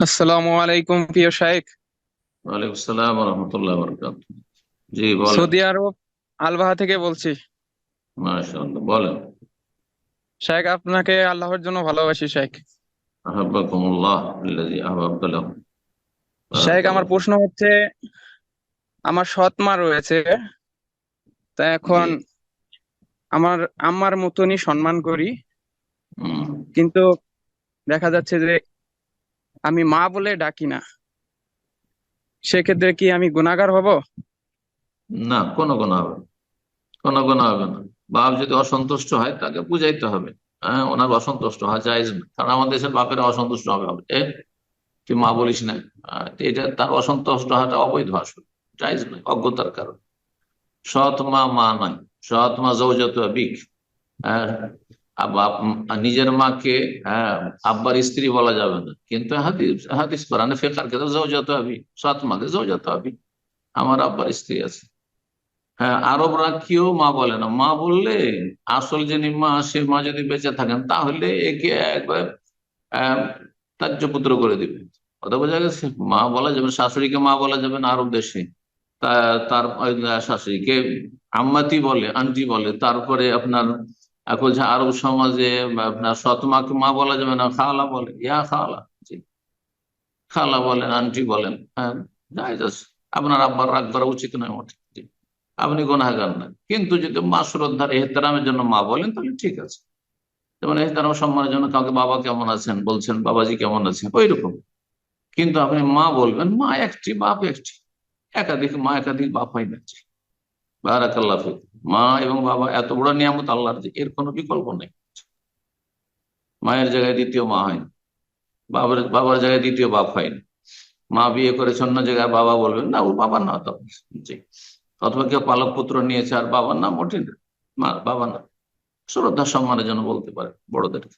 আসসালামু আলাইকুম প্রিয় শাইখ। ওয়ালাইকুম আসসালাম রহমতুল্লাহ বরকাত। জি বলেন। সৌদি আরব আলবাহা থেকে বলছি। মাশাআল্লাহ বলেন। শাইখ, আপনাকে আল্লাহর জন্য ভালোবাসি শাইখ। আহাব্বাকুমুল্লাহ আল্লাযী আহবাবতা লাহু। শাইখ, আমার বারাকাল্লাহ ফিক। প্রশ্ন হচ্ছে, আমার সৎ মা রয়েছে। তা জি। এখন আমার আম্মার মতনই সম্মান করি, হুম। কিন্তু দেখা যাচ্ছে যে আমি মা বলে ডাকি না। সেক্ষেত্রে কি আমি গুনাহগার হব? না, কোনো গুনাহ হবে না। কোনো গুনাহ হবে না। বাপ যদি অসন্তুষ্ট হয় তাকে বুঝাইতে হবে। হ্যাঁ, ওনার অসন্তুষ্ট হওয়া জায়েজ না, কারণ আমাদের দেশের বাপেরা অসন্তুষ্ট হবে হবে তুই মা বলিস না। এটা তার অসন্তুষ্ট হওয়াটা অবৈধ, আসলে জায়েজ নয়, অজ্ঞতার কারণ। সৎ মা মা নয়, সৎ মা যৌজত বিক। হ্যাঁ, নিজের মাকে, হ্যাঁ, আব্বার স্ত্রী বলা যাবে না, কিন্তু হাদিস হাদিস কোরআনে ফিকহের ক্ষেত্রে যৌজাত হবি, সৎ মাকে যৌজাত হবি। আমার আব্বার স্ত্রী আছে। হ্যাঁ, আরবরা কেউ মা বলে না। মা বললে আসল যিনি মা, সে মা যদি বেঁচে থাকেন তাহলে একে একবার আহ ত্যায্য পুত্র করে দিবে। কথা বোঝা গেছে? মা বলা যাবে, শাশুড়িকে মা বলা যাবে না আরব দেশে। তার ওই শাশুড়িকে আম্মাতি বলে, আন্টি বলে। তারপরে আপনার এখন যে আরব সমাজে আপনার সৎমাকে মা বলা যাবে না, খালা বলে, ইয়া খালা। জি, খালা বলেন, আন্টি বলেন। হ্যাঁ, জায়েজ আছে। আপনার আব্বার রাগ করা উচিত নয় মোটে। জি, আপনি গুনাহগার না, কিন্তু যদি মা শ্রদ্ধার এহতেরামের জন্য মা বলেন তাহলে ঠিক আছে। যেমন এহতেরাম সম্মানের জন্য কাউকে বাবা কেমন আছেন বলছেন, বাবাজি কেমন আছেন, ওই রকম। কিন্তু আপনি মা বলবেন, মা একটি বাপ একটি। একাধিক মা একাধিক বাপ হয় না। বারাকাল্লাহ ফিক। মা এবং বাবা এত বড় নিয়ামত আল্লাহর, যে এর কোনো বিকল্প নেই। মায়ের জায়গায় দ্বিতীয় মা হয় না, বাবার বাবার জায়গায় দ্বিতীয় বাপ হয় না। মা বিয়ে করেছে অন্য জায়গায়, বাবা বলবেন না, ও বাবার না তখন। জি। অথবা কেউ পালক পুত্র নিয়েছে আর বাবার নাম ওঠে না, মা বাবা না। শ্রদ্ধা সম্মানের জন্য বলতে পারে বড়দেরকে।